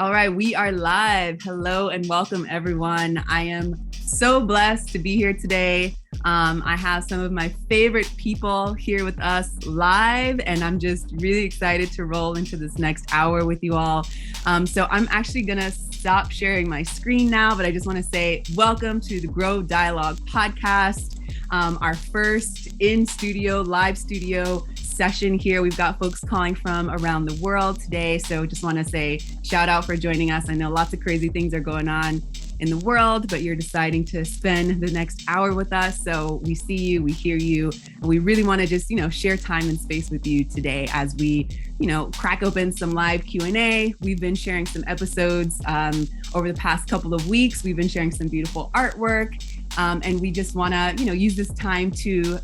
All right, we are live. Hello and welcome, everyone. I am so blessed to be here today. I have some of my favorite people here with us live, and I'm just really excited to roll into this next hour with you all. So I'm actually going to stop sharing my screen now, but I just want to say welcome to the Grow Dialogue podcast, our first in-studio, live studio session here. We've got folks calling from around the world today. So just want to say shout out for joining us. I know lots of crazy things are going on in the world, but you're deciding to spend the next hour with us. So we see you, we hear you, and we really want to just, share time and space with you today as we, crack open some live Q&A. We've been sharing some episodes over the past couple of weeks. We've been sharing some beautiful artwork. And we just want to, use this time to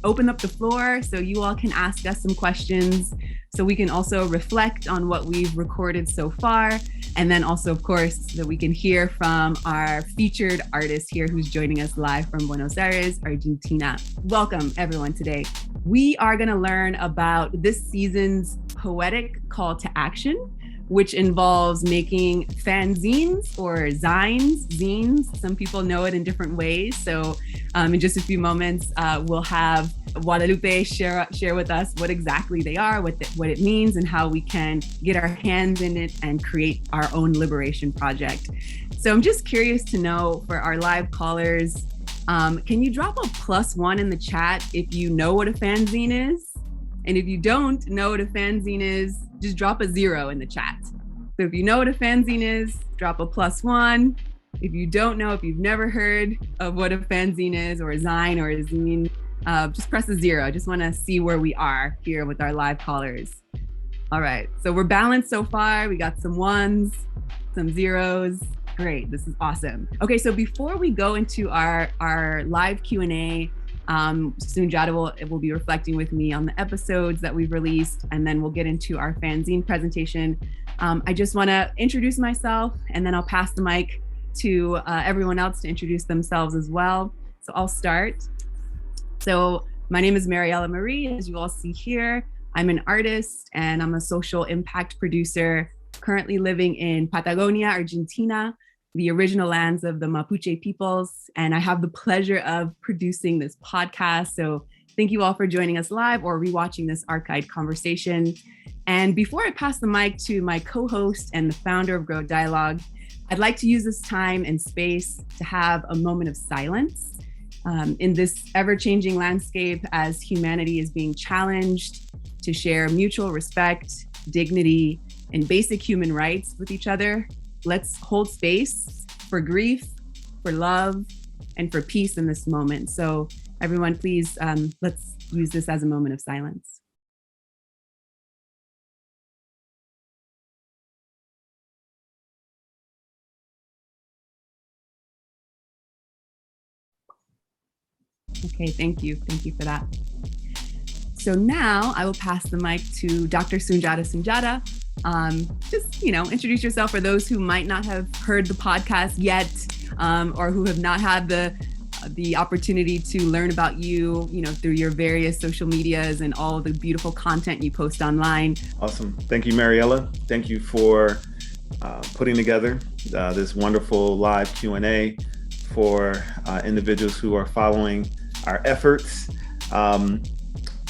open up the floor so you all can ask us some questions, so we can also reflect on what we've recorded so far. And then also, of course, that we can hear from our featured artist here who's joining us live from Buenos Aires, Argentina. Welcome, everyone, today. We are going to learn about this season's poetic call to action, which involves making fanzines or zines. Some people know it in different ways. So in just a few moments, we'll have Guadalupe share with us what exactly they are, what it means, and how we can get our hands in it and create our own liberation project. So I'm just curious to know, for our live callers, can you drop a +1 in the chat if you know what a fanzine is? And if you don't know what a fanzine is, just drop a 0 in the chat. So if you know what a fanzine is, drop a +1. If you don't know, if you've never heard of what a fanzine is, or a zine or a zine, just press a 0. I just want to see where we are here with our live callers. All right, so we're balanced so far. We got some 1s, some 0s. Great, this is awesome. Okay, so before we go into our live Q&A, Sunjata will be reflecting with me on the episodes that we've released, and then we'll get into our fanzine presentation. I just want to introduce myself, and then I'll pass the mic to everyone else to introduce themselves as well. So I'll start. So my name is Arielle Marie, as you all see here. I'm an artist and I'm a social impact producer, currently living in Patagonia, Argentina, the original lands of the Mapuche peoples. And I have the pleasure of producing this podcast. So thank you all for joining us live or rewatching this archived conversation. And before I pass the mic to my co-host and the founder of Grow Dialogue, I'd like to use this time and space to have a moment of silence in this ever-changing landscape as humanity is being challenged to share mutual respect, dignity, and basic human rights with each other. Let's hold space for grief, for love, and for peace in this moment. So everyone, please, let's use this as a moment of silence. Okay, thank you. Thank you for that. So now I will pass the mic to Dr. Sunjata. Just, introduce yourself for those who might not have heard the podcast yet, or who have not had the opportunity to learn about you, through your various social medias and all the beautiful content you post online. Awesome. Thank you, Mariella. Thank you for putting together this wonderful live Q&A for individuals who are following our efforts.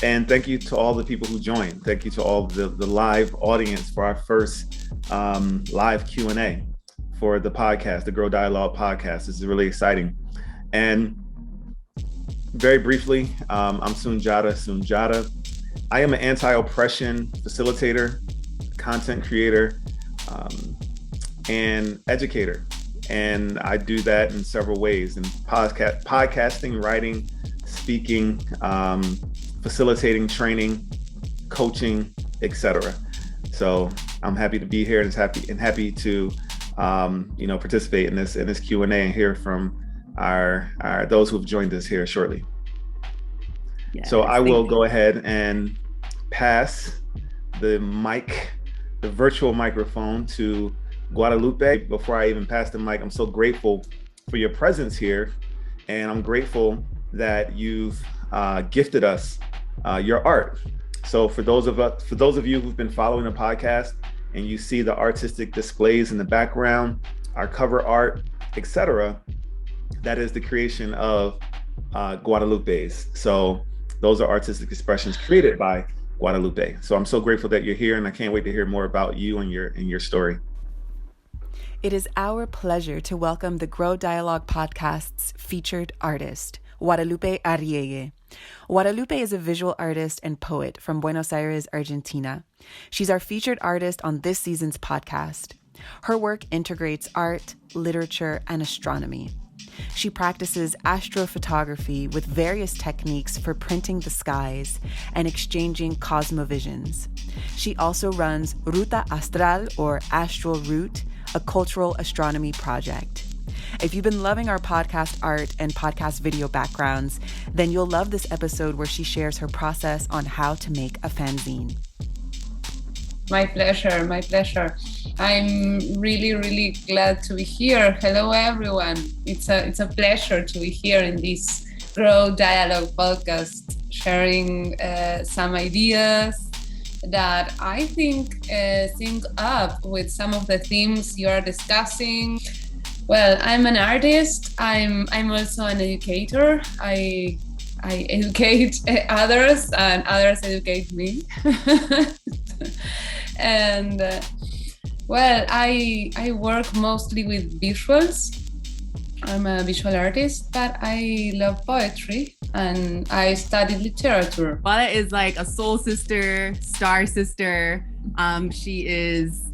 And thank you to all the people who joined. Thank you to all the live audience for our first live Q&A for the podcast, the Grow Dialogue podcast. This is really exciting. And very briefly, I'm Sunjata. I am an anti-oppression facilitator, content creator, and educator. And I do that in several ways, in podcasting, writing, speaking, facilitating, training, coaching, etc. So I'm happy to be here and happy to participate in this Q&A and hear from our those who've joined us here shortly. Yes, so I will go ahead and pass the virtual microphone to Guadalupe. Before I even pass the mic, I'm so grateful for your presence here, and I'm grateful that you've gifted us your art. So for those of you who've been following the podcast, and you see the artistic displays in the background, our cover art, etc., that is the creation of Guadalupe's. So those are artistic expressions created by Guadalupe. So I'm so grateful that you're here, and I can't wait to hear more about you and your story. It is our pleasure to welcome the Grow Dialogue podcast's featured artist, Guadalupe Arielle. Guadalupe is a visual artist and poet from Buenos Aires, Argentina. She's our featured artist on this season's podcast. Her work integrates art, literature, and astronomy. She practices astrophotography with various techniques for printing the skies and exchanging cosmovisions. She also runs Ruta Astral, or Astral Route, a cultural astronomy project. If you've been loving our podcast art and podcast video backgrounds, then you'll love this episode where she shares her process on how to make a fanzine. My pleasure, my pleasure. I'm really, really glad to be here. Hello, everyone. It's a pleasure to be here in this Grow Dialogue podcast, sharing some ideas that I think sync up with some of the themes you are discussing. Well, I'm an artist. I'm also an educator. I educate others, and others educate me. And well, I work mostly with visuals. I'm a visual artist, but I love poetry and I studied literature. Wada is like a soul sister, star sister. She is,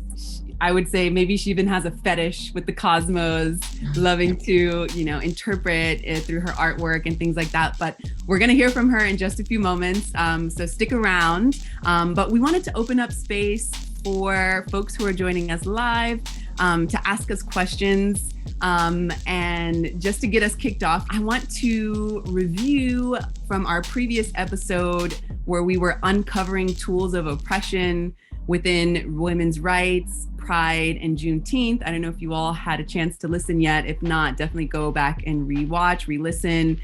I would say maybe she even has a fetish with the cosmos, loving to, interpret it through her artwork and things like that. But we're going to hear from her in just a few moments. So stick around. But we wanted to open up space for folks who are joining us live to ask us questions. And just to get us kicked off, I want to review from our previous episode where we were uncovering tools of oppression within women's rights, Pride, and Juneteenth. I don't know if you all had a chance to listen yet. If not, definitely go back and re-listen.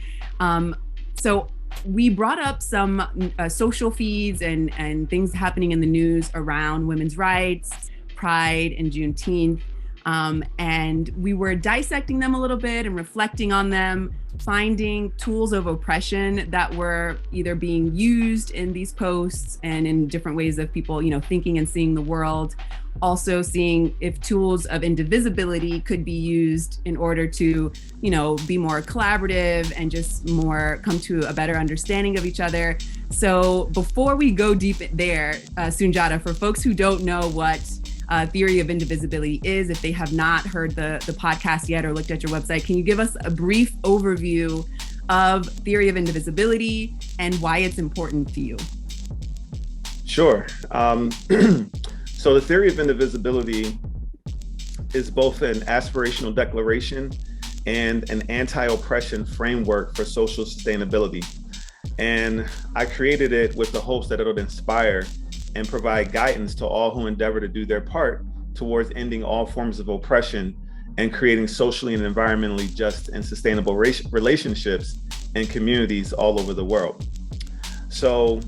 So we brought up some social feeds and things happening in the news around women's rights, Pride, and Juneteenth. And we were dissecting them a little bit and reflecting on them, finding tools of oppression that were either being used in these posts and in different ways of people, thinking and seeing the world. Also seeing if tools of indivisibility could be used in order to, be more collaborative and just more come to a better understanding of each other. So before we go deep there, Sunjata, for folks who don't know what theory of indivisibility is, if they have not heard the podcast yet or looked at your website, can you give us a brief overview of theory of indivisibility and why it's important to you? Sure. So the theory of indivisibility is both an aspirational declaration and an anti-oppression framework for social sustainability. And I created it with the hopes that it'll inspire and provide guidance to all who endeavor to do their part towards ending all forms of oppression and creating socially and environmentally just and sustainable relationships and communities all over the world. So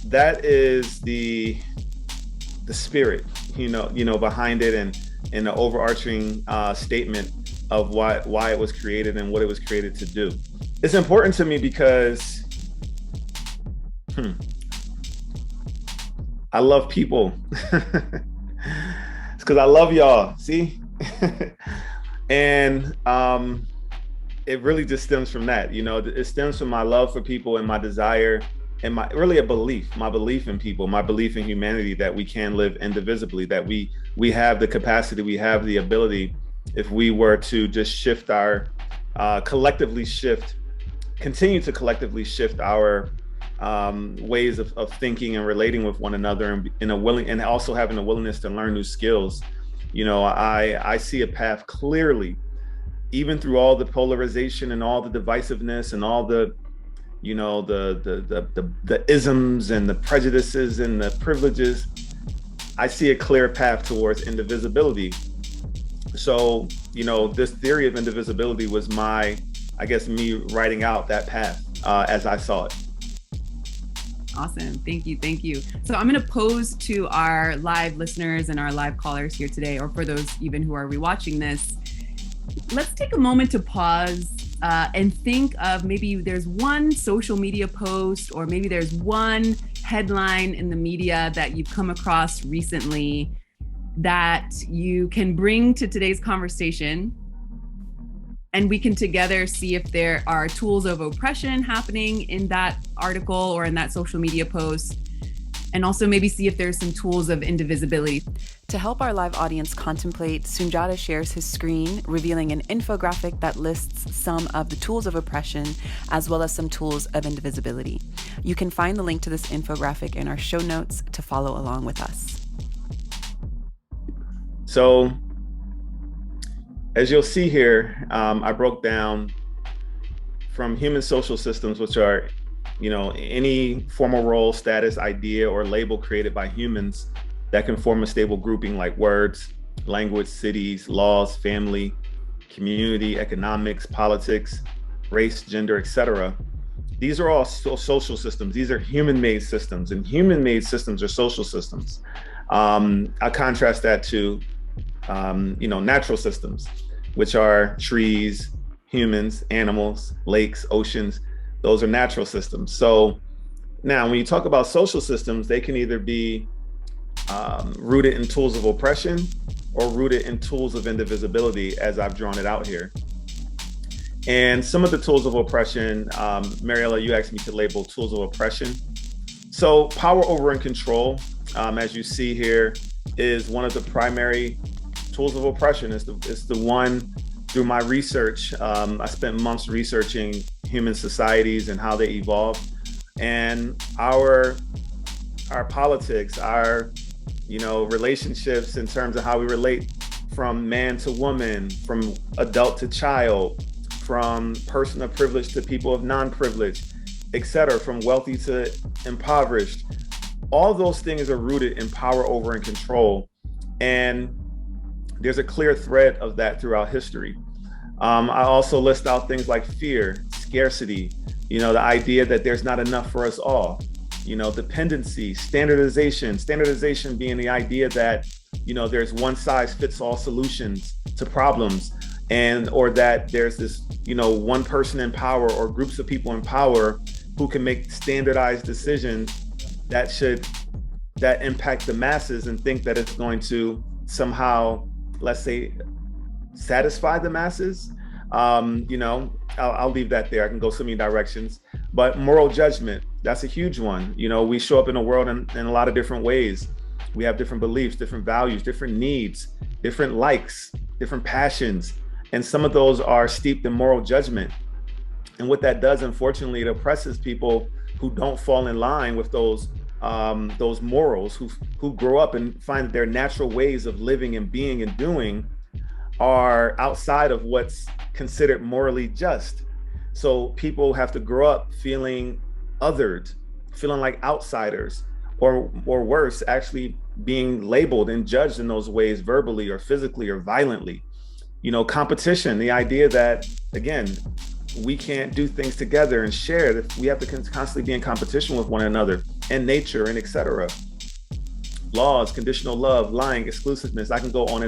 that is the spirit, behind it, and the overarching statement of why it was created and what it was created to do. It's important to me because I love people. It's because I love y'all, see? And it really just stems from that. It stems from my love for people and my desire and my belief in people, my belief in humanity, that we can live indivisibly, that we have the capacity, we have the ability, if we were to just shift our, continue to collectively shift our ways of thinking and relating with one another, and also having a willingness to learn new skills. I see a path clearly, even through all the polarization and all the divisiveness and all the the isms and the prejudices and the privileges. I see a clear path towards indivisibility. So, this theory of indivisibility was me writing out that path as I saw it. Awesome. Thank you. Thank you. So I'm going to pose to our live listeners and our live callers here today, or for those even who are rewatching this, let's take a moment to pause and think of maybe there's one social media post, or maybe there's one headline in the media that you've come across recently that you can bring to today's conversation, and we can together see if there are tools of oppression happening in that article or in that social media post, and also maybe see if there's some tools of indivisibility. To help our live audience contemplate, Sunjata shares his screen, revealing an infographic that lists some of the tools of oppression, as well as some tools of indivisibility. You can find the link to this infographic in our show notes to follow along with us. So, as you'll see here, I broke down from human social systems, which are, any formal role, status, idea, or label created by humans that can form a stable grouping like words, language, cities, laws, family, community, economics, politics, race, gender, etc. These are all social systems. These are human-made systems, and human-made systems are social systems. I contrast that to, natural systems, which are trees, humans, animals, lakes, oceans. Those are natural systems. So now when you talk about social systems, they can either be rooted in tools of oppression or rooted in tools of indivisibility, as I've drawn it out here. And some of the tools of oppression, Mariella, you asked me to label tools of oppression. So power over and control, as you see here, is one of the primary tools of oppression. It's the one, through my research, I spent months researching human societies and how they evolve. And our politics, our relationships in terms of how we relate from man to woman, from adult to child, from person of privilege to people of non-privilege, etc., from wealthy to impoverished. All those things are rooted in power over and control. And there's a clear thread of that throughout history. I also list out things like fear, scarcity, the idea that there's not enough for us all, dependency, standardization being the idea that, there's one size fits all solutions to problems, or that there's this, one person in power or groups of people in power who can make standardized decisions that impact the masses, and think that it's going to somehow, let's say, satisfy the masses. I'll leave that there. I can go so many directions. But moral judgment, that's a huge one. We show up in the world in a lot of different ways. We have different beliefs, different values, different needs, different likes, different passions. And some of those are steeped in moral judgment. And what that does, unfortunately, it oppresses people who don't fall in line with those morals, who grow up and find that their natural ways of living and being and doing are outside of what's considered morally just. So people have to grow up feeling othered, feeling like outsiders, or worse, actually being labeled and judged in those ways, verbally or physically or violently. Competition, the idea that, again, we can't do things together and share, that we have to constantly be in competition with one another, and nature, and etc. Laws, conditional love, lying, exclusiveness. I can go on,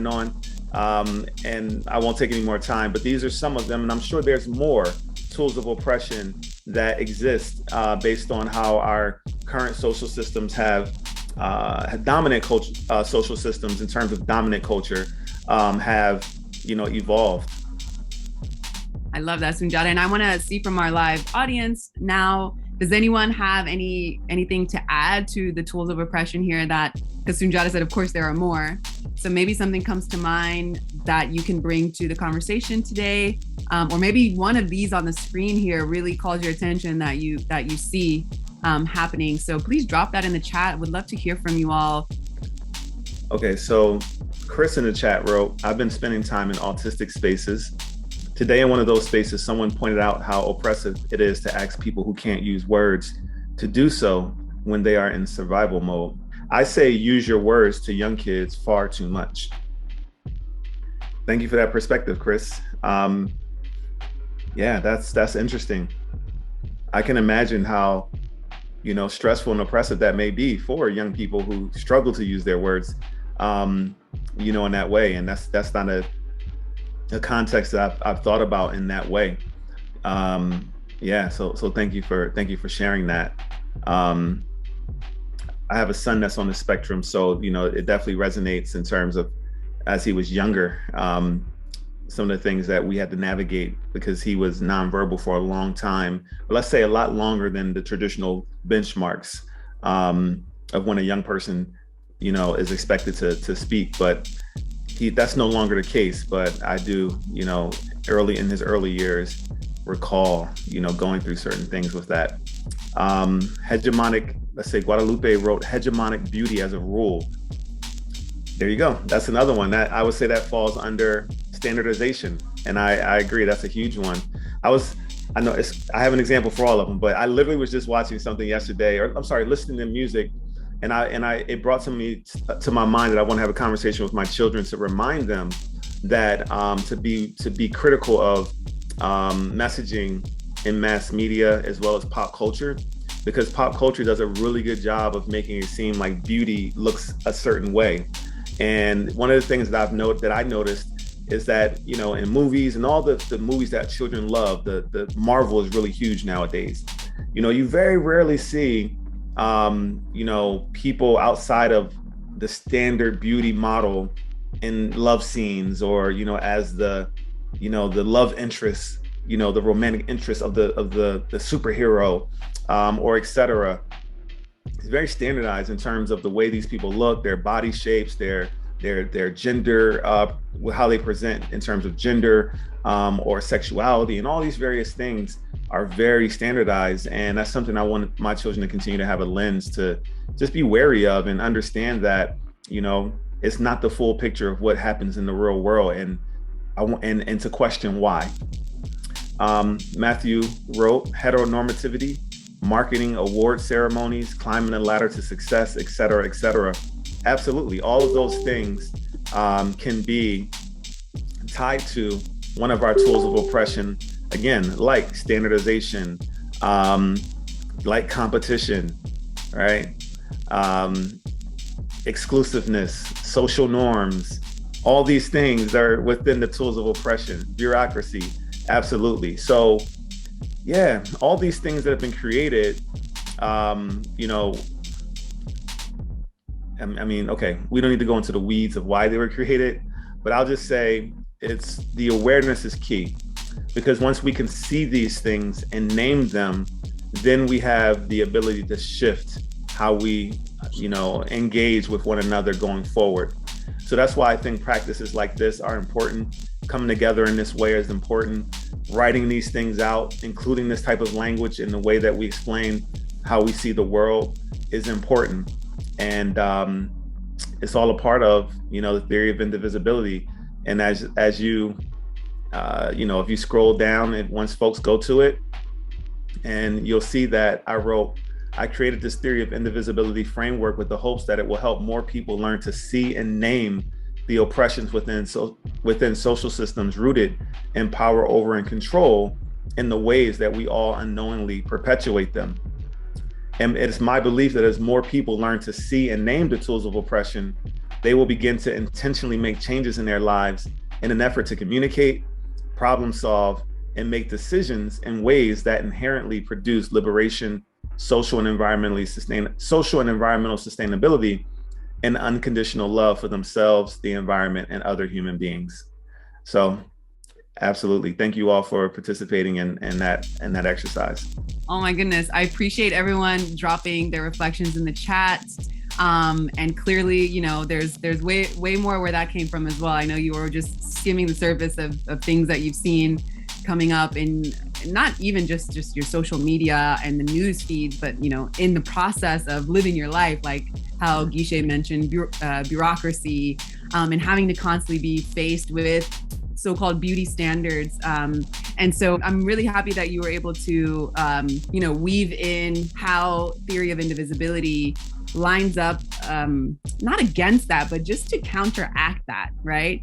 and I won't take any more time, but these are some of them, and I'm sure there's more tools of oppression that exist based on how our current social systems have dominant culture, social systems in terms of dominant culture have evolved. I love that, Sunjata. And I want to see from our live audience now, does anyone have anything to add to the tools of oppression here? That, because Sunjata said, of course, there are more. So maybe something comes to mind that you can bring to the conversation today, or maybe one of these on the screen here really calls your attention that you see happening. So please drop that in the chat. Would love to hear from you all. Okay, so Chris in the chat wrote, I've been spending time in autistic spaces. Today in one of those spaces, someone pointed out how oppressive it is to ask people who can't use words to do so when they are in survival mode. I say use your words to young kids far too much. Thank you for that perspective, Chris. Yeah, that's interesting. I can imagine how stressful and oppressive that may be for young people who struggle to use their words, in that way. And that's not a context that I've thought about in that way. So thank you for sharing that. I have a son that's on the spectrum, so it definitely resonates in terms of, as he was younger, some of the things that we had to navigate, because he was nonverbal for a long time, but let's say a lot longer than the traditional benchmarks of when a young person is expected to speak. But that's no longer the case. But I do, early in his early years, recall going through certain things with that. Hegemonic, let's say Guadalupe wrote hegemonic beauty as a rule. There you go. That's another one that I would say that falls under standardization. And I agree, that's a huge one. I have an example for all of them, but I literally was just watching something yesterday, listening to music, and it brought to my mind that I want to have a conversation with my children to remind them that to be critical of messaging in mass media as well as pop culture, because pop culture does a really good job of making it seem like beauty looks a certain way. And one of the things that I noticed is that, in movies and all the movies that children love, the Marvel is really huge nowadays. You very rarely see, people outside of the standard beauty model in love scenes, or, as the love interest, the romantic interest of the superhero, or et cetera. It's very standardized in terms of the way these people look, their body shapes, their gender, how they present in terms of gender, or sexuality, and all these various things are very standardized. And that's something I want my children to continue to have a lens to just be wary of, and understand that, it's not the full picture of what happens in the real world, and to question why. Matthew wrote heteronormativity, marketing, award ceremonies, climbing the ladder to success, et cetera, et cetera. Absolutely. All of those things can be tied to one of our tools of oppression, again, like standardization, like competition, right? Exclusiveness, social norms, all these things are within the tools of oppression, bureaucracy, absolutely. So yeah, all these things that have been created, okay, we don't need to go into the weeds of why they were created, but I'll just say it's the awareness is key, because once we can see these things and name them, then we have the ability to shift how we, engage with one another going forward. So that's why I think practices like this are important. Coming together in this way is important. Writing these things out, including this type of language in the way that we explain how we see the world, is important. And it's all a part of, the theory of indivisibility. And as you, if you scroll down, and once folks go to it, and you'll see that I created this theory of indivisibility framework with the hopes that it will help more people learn to see and name the oppressions within social systems rooted in power over and control, in the ways that we all unknowingly perpetuate them. And it's my belief that as more people learn to see and name the tools of oppression, they will begin to intentionally make changes in their lives in an effort to communicate, problem solve, and make decisions in ways that inherently produce liberation, social and environmental sustainability, and unconditional love for themselves, the environment, and other human beings. So absolutely. Thank you all for participating in that exercise. Oh my goodness. I appreciate everyone dropping their reflections in the chat. And clearly, there's way more where that came from as well. I know you were just skimming the surface of things that you've seen coming up in not even just your social media and the news feeds, but, in the process of living your life, like how Guiche mentioned, bureaucracy, and having to constantly be faced with so-called beauty standards. And so I'm really happy that you were able to, weave in how theory of indivisibility lines up, not against that, but just to counteract that, right?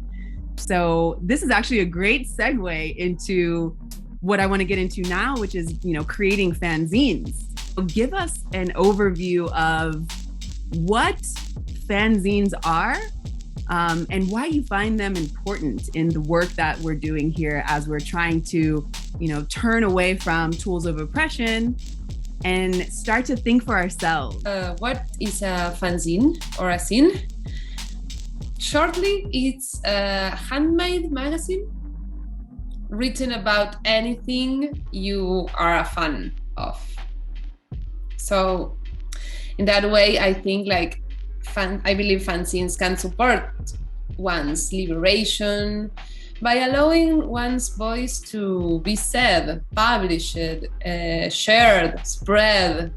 So this is actually a great segue into what I want to get into now, which is, creating fanzines. Give us an overview of what fanzines are and why you find them important in the work that we're doing here as we're trying to, turn away from tools of oppression and start to think for ourselves. What is a fanzine or a zine? Shortly, it's a handmade magazine written about anything you are a fan of. So in that way, I think I believe fanzines can support one's liberation by allowing one's voice to be said, published, shared, spread,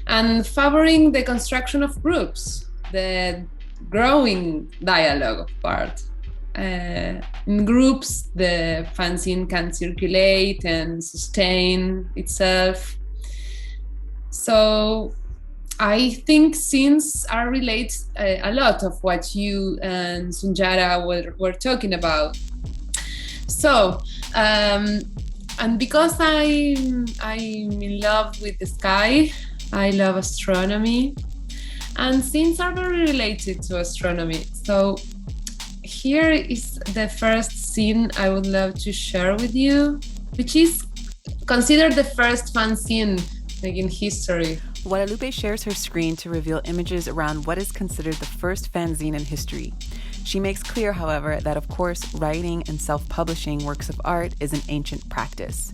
and favoring the construction of groups, the growing dialogue part. In groups, the fanzine can circulate and sustain itself. So I think scenes are related a lot of what you and Sunjata were talking about. So, and because I'm in love with the sky, I love astronomy, and scenes are very related to astronomy. So here is the first scene I would love to share with you, which is considered the first fanzine in history. Guadalupe shares her screen to reveal images around what is considered the first fanzine in history. She makes clear, however, that of course, writing and self-publishing works of art is an ancient practice.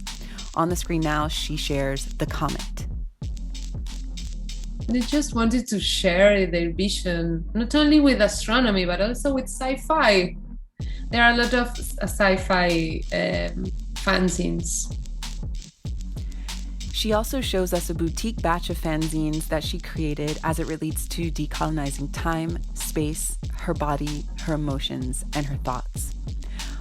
On the screen now, she shares the comment. They just wanted to share their vision, not only with astronomy, but also with sci-fi. There are a lot of sci-fi fanzines. She also shows us a boutique batch of fanzines that she created as it relates to decolonizing time, space, her body, her emotions, and her thoughts.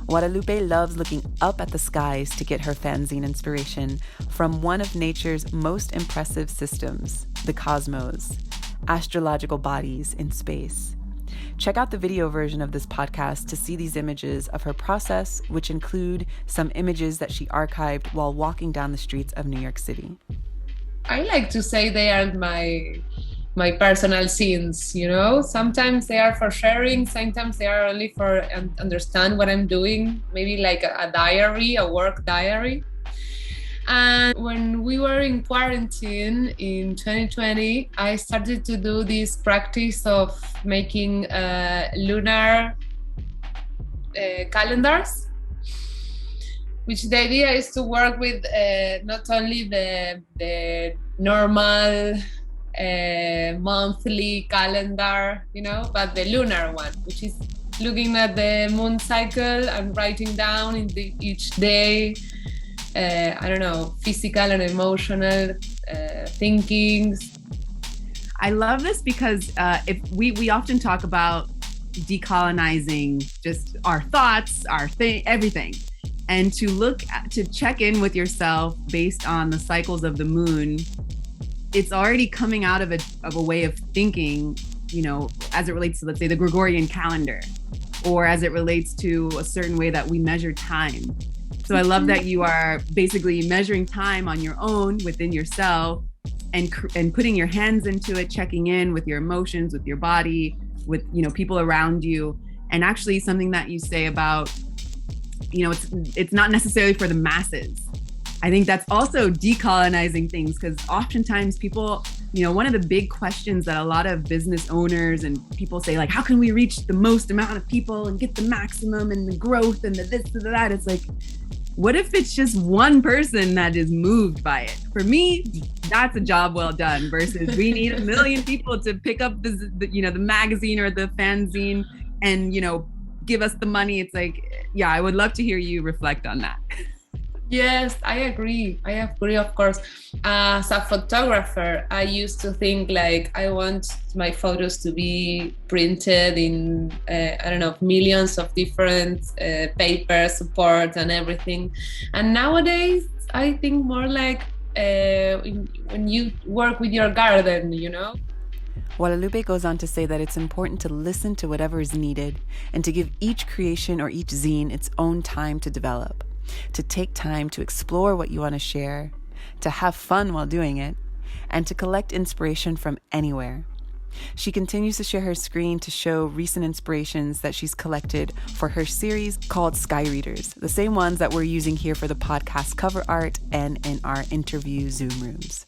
Guadalupe loves looking up at the skies to get her fanzine inspiration from one of nature's most impressive systems, the cosmos, astrological bodies in space. Check out the video version of this podcast to see these images of her process, which include some images that she archived while walking down the streets of New York City. I like to say they are my personal scenes, Sometimes they are for sharing, sometimes they are only for understand what I'm doing, maybe like a diary, a work diary. And when we were in quarantine in 2020, I started to do this practice of making lunar calendars, which the idea is to work with not only the normal monthly calendar, but the lunar one, which is looking at the moon cycle and writing down in each day physical and emotional thinkings. I love this because if we often talk about decolonizing just our thoughts, everything, and to check in with yourself based on the cycles of the moon. It's already coming out of a way of thinking, as it relates to, let's say, the Gregorian calendar, or as it relates to a certain way that we measure time. So I love that you are basically measuring time on your own within yourself and putting your hands into it, checking in with your emotions, with your body, with, people around you. And actually something that you say about, it's not necessarily for the masses. I think that's also decolonizing things, because oftentimes people, one of the big questions that a lot of business owners and people say, like, how can we reach the most amount of people and get the maximum and the growth and the this and the that? It's like, what if it's just one person that is moved by it? For me, that's a job well done, versus we need 1 million people to pick up the magazine or the fanzine and, give us the money. It's like, yeah, I would love to hear you reflect on that. Yes, I agree, of course. As a photographer, I used to think I want my photos to be printed in, millions of different papers, support and everything. And nowadays, I think more like when you work with your garden, Guadalupe goes on to say that it's important to listen to whatever is needed and to give each creation or each zine its own time to develop. To take time to explore what you want to share, to have fun while doing it, and to collect inspiration from anywhere. She continues to share her screen to show recent inspirations that she's collected for her series called Sky Readers, the same ones that we're using here for the podcast cover art and in our interview Zoom rooms.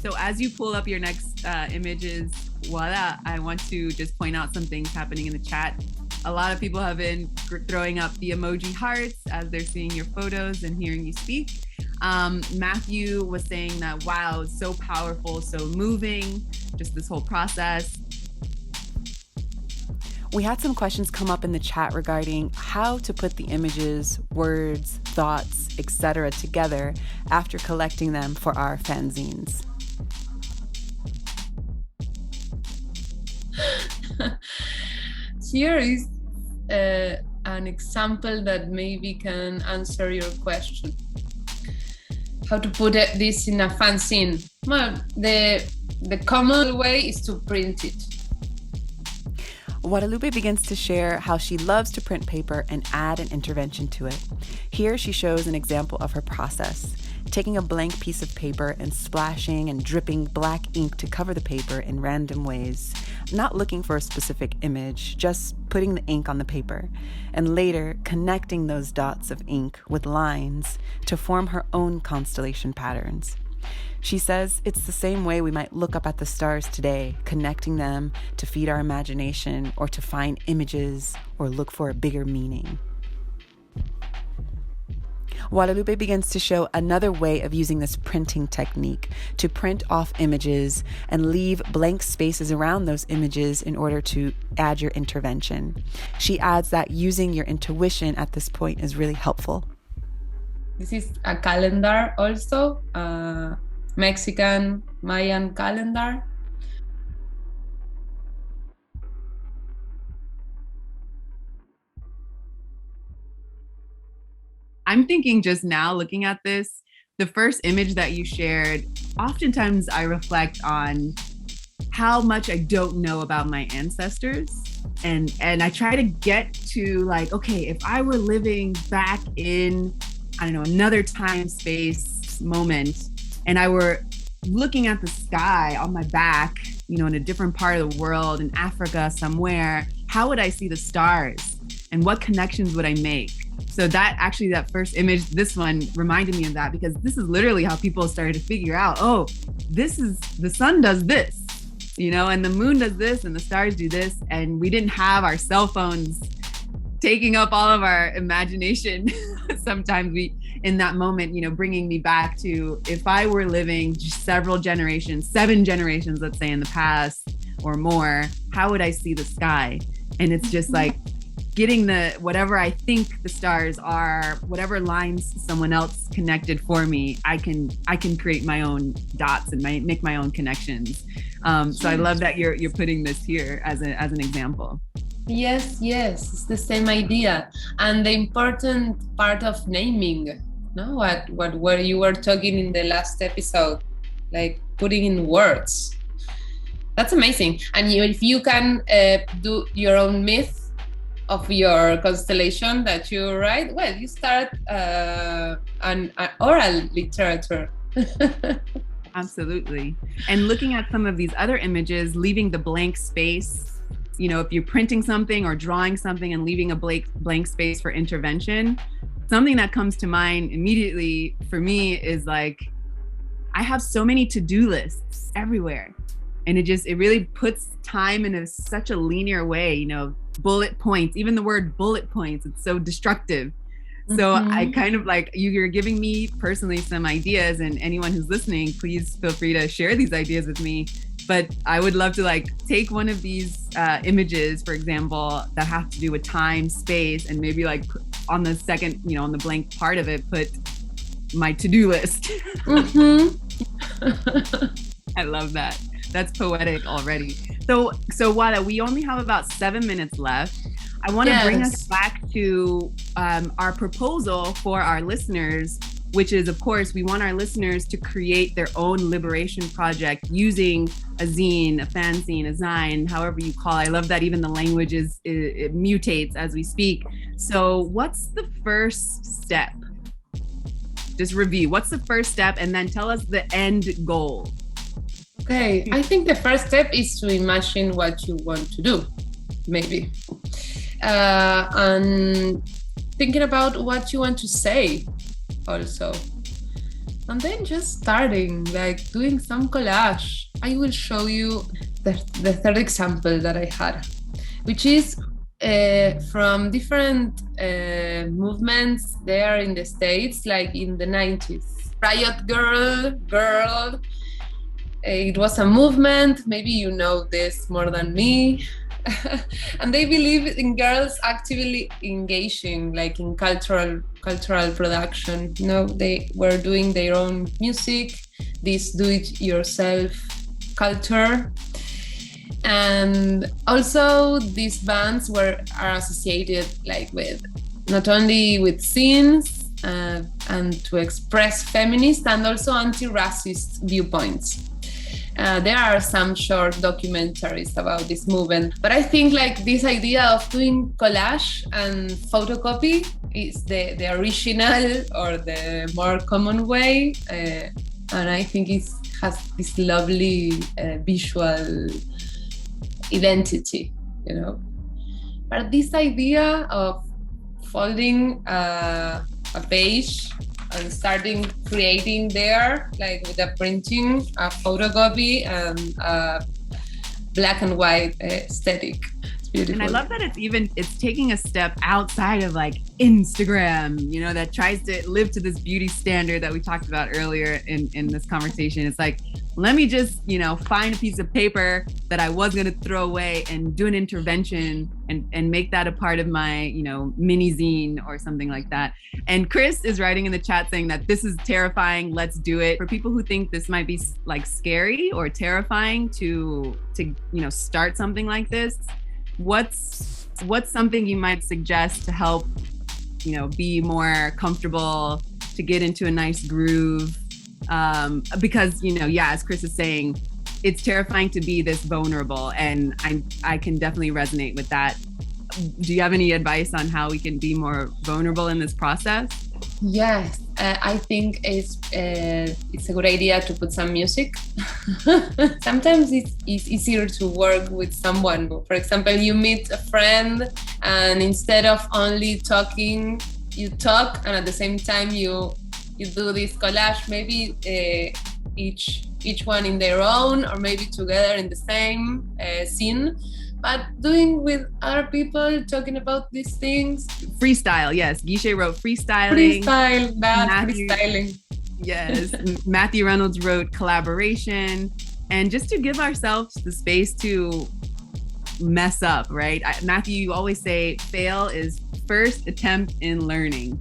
So as you pull up your next images, voila, I want to just point out some things happening in the chat. A lot of people have been throwing up the emoji hearts as they're seeing your photos and hearing you speak. Matthew was saying that, wow, it's so powerful, so moving, just this whole process. We had some questions come up in the chat regarding how to put the images, words, thoughts, etc. together after collecting them for our fanzines. Here is an example that maybe can answer your question. How to put this in a fanzine? Well, the common way is to print it. Guadalupe begins to share how she loves to print paper and add an intervention to it. Here she shows an example of her process, taking a blank piece of paper and splashing and dripping black ink to cover the paper in random ways, not looking for a specific image, just putting the ink on the paper, and later connecting those dots of ink with lines to form her own constellation patterns. She says it's the same way we might look up at the stars today, connecting them to feed our imagination or to find images or look for a bigger meaning. Guadalupe begins to show another way of using this printing technique to print off images and leave blank spaces around those images in order to add your intervention. She adds that using your intuition at this point is really helpful. This is a calendar also, Mexican Mayan calendar. I'm thinking just now, looking at this, the first image that you shared, oftentimes I reflect on how much I don't know about my ancestors. And I try to get to like, okay, if I were living back in, I don't know, another time space moment, and I were looking at the sky on my back, you know, in a different part of the world, in Africa somewhere, how would I see the stars? And what connections would I make? So that first image, this one reminded me of that, because this is literally how people started to figure out, oh, the sun does this, you know, and the moon does this and the stars do this. And we didn't have our cell phones taking up all of our imagination. Sometimes in that moment, you know, bringing me back to, if I were living just 7 generations, let's say, in the past or more, how would I see the sky? And it's just like getting whatever I think the stars are, whatever lines someone else connected for me, I can create my own dots and make my own connections. So I love that you're putting this here as an example. Yes, it's the same idea. And the important part of naming, no, what you were talking in the last episode, like putting in words. That's amazing. And if you can do your own myth of your constellation that you write, well, you start an oral literature. Absolutely. And looking at some of these other images, leaving the blank space, you know, if you're printing something or drawing something and leaving a blank space for intervention, something that comes to mind immediately for me is like, I have so many to-do lists everywhere. And it really puts time in such a linear way, you know, bullet points, even the word bullet points, it's so destructive. So I kind of like, you're giving me personally some ideas, and anyone who's listening, please feel free to share these ideas with me. But I would love to like take one of these images, for example, that have to do with time, space, and maybe like on the second, you know, on the blank part of it, put my to-do list. I love that. That's poetic already. So Wada, we only have about 7 minutes left. I want to bring us back to our proposal for our listeners, which is, of course, we want our listeners to create their own liberation project using a zine, a fanzine, a zine, however you call it. I love that even the language it mutates as we speak. So what's the first step? Just review. What's the first step? And then tell us the end goal Okay, I think the first step is to imagine what you want to do, maybe. And thinking about what you want to say also. And then just starting, like doing some collage. I will show you the third example that I had, which is from different movements there in the States, like in the 90s. Riot Girl. It was a movement, maybe you know this more than me. And they believe in girls actively engaging, like in cultural production. You know, they were doing their own music, this do-it-yourself culture. And also these bands are associated like with not only with scenes and to express feminist and also anti-racist viewpoints. There are some short documentaries about this movement, but I think like this idea of doing collage and photocopy is the original or the more common way, and I think it has this lovely visual identity, you know. But this idea of folding a page and starting creating there, like with a printing, a photocopy, and a black and white aesthetic. It's beautiful. And I love that it's taking a step outside of like Instagram, you know, that tries to live to this beauty standard that we talked about earlier in this conversation. It's like, let me just, you know, find a piece of paper that I was going to throw away and do an intervention and make that a part of my, you know, mini zine or something like that. And Chris is writing in the chat saying that this is terrifying. Let's do it. For people who think this might be like scary or terrifying to you know, start something like this, what's something you might suggest to help, you know, be more comfortable, to get into a nice groove? Because, you know, yeah, as Chris is saying, it's terrifying to be this vulnerable, and I can definitely resonate with that. Do you have any advice on how we can be more vulnerable in this process? Yes, I think it's a good idea to put some music. Sometimes it's easier to work with someone. For example, you meet a friend and instead of only talking, you talk, and at the same time you do this collage, maybe each one in their own, or maybe together in the same scene, but doing with other people, talking about these things. Freestyle, yes. Guiche wrote freestyling. Freestyling. Yes. Matthew Reynolds wrote collaboration. And just to give ourselves the space to mess up, right? Matthew, you always say fail is first attempt in learning.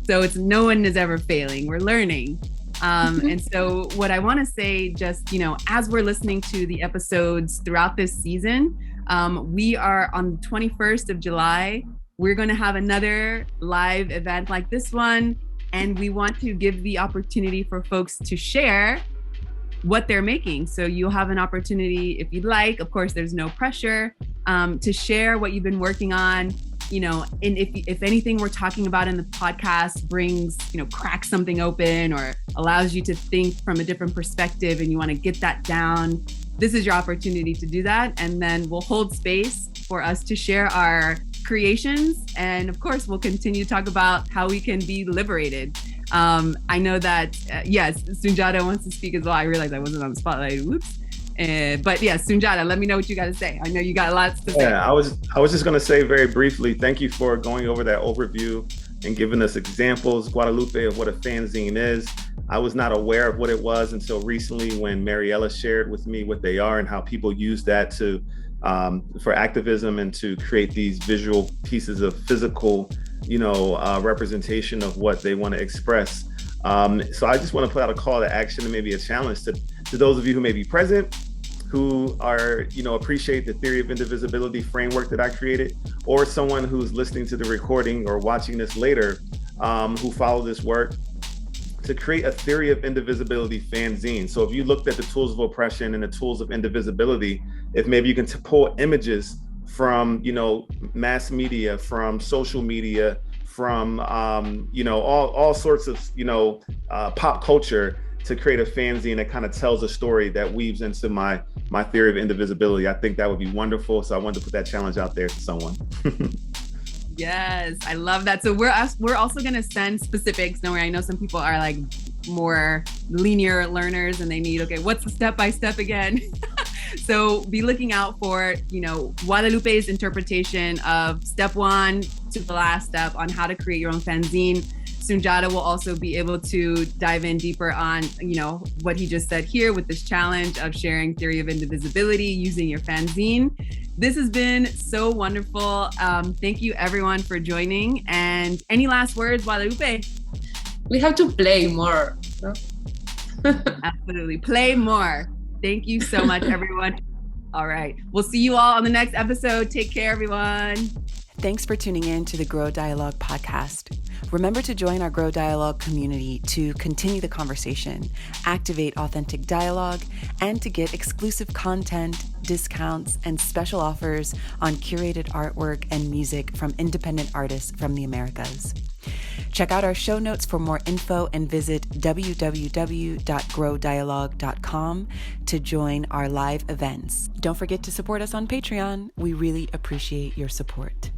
So it's no one is ever failing, we're learning. And so what I want to say, just, you know, as we're listening to the episodes throughout this season, we are on the 21st of July. We're going to have another live event like this one. And we want to give the opportunity for folks to share what they're making. So you'll have an opportunity, if you'd like, of course, there's no pressure, to share what you've been working on. You know, and if anything we're talking about in the podcast brings, you know, cracks something open or allows you to think from a different perspective and you want to get that down, this is your opportunity to do that. And then we'll hold space for us to share our creations. And of course, we'll continue to talk about how we can be liberated. I know that, yes, Sunjata wants to speak as well. I realized I wasn't on the spotlight. Whoops. But yeah, Sunjata, let me know what you got to say. I know you got lots to say. Yeah, I was just going to say very briefly, thank you for going over that overview and giving us examples, Guadalupe, of what a fanzine is. I was not aware of what it was until recently when Arielle shared with me what they are and how people use that to for activism and to create these visual pieces of physical, you know, representation of what they want to express. So I just want to put out a call to action and maybe a challenge to those of you who may be present, who are, you know, appreciate the theory of indivisibility framework that I created, or someone who's listening to the recording or watching this later, who follow this work, to create a theory of indivisibility fanzine. So if you looked at the tools of oppression and the tools of indivisibility, if maybe you can pull images from, you know, mass media, from social media, from, you know, all sorts of, you know, pop culture, to create a fanzine that kind of tells a story that weaves into my theory of indivisibility. I think that would be wonderful. So I wanted to put that challenge out there to someone. Yes, I love that. So we're also going to send specifics. Don't worry, I know some people are like more linear learners and they need, okay, what's the step-by-step again? So be looking out for, Guadalupe's interpretation of step 1 to the last step on how to create your own fanzine. Sunjata will also be able to dive in deeper on, what he just said here with this challenge of sharing theory of indivisibility using your fanzine. This has been so wonderful. Thank you everyone for joining. And any last words, Guadalupe? We have to play more. No? Absolutely. Play more. Thank you so much, everyone. All right. We'll see you all on the next episode. Take care, everyone. Thanks for tuning in to the Grow Dialogue podcast. Remember to join our Grow Dialogue community to continue the conversation, activate authentic dialogue, and to get exclusive content, discounts, and special offers on curated artwork and music from independent artists from the Americas. Check out our show notes for more info and visit www.growdialogue.com to join our live events. Don't forget to support us on Patreon. We really appreciate your support.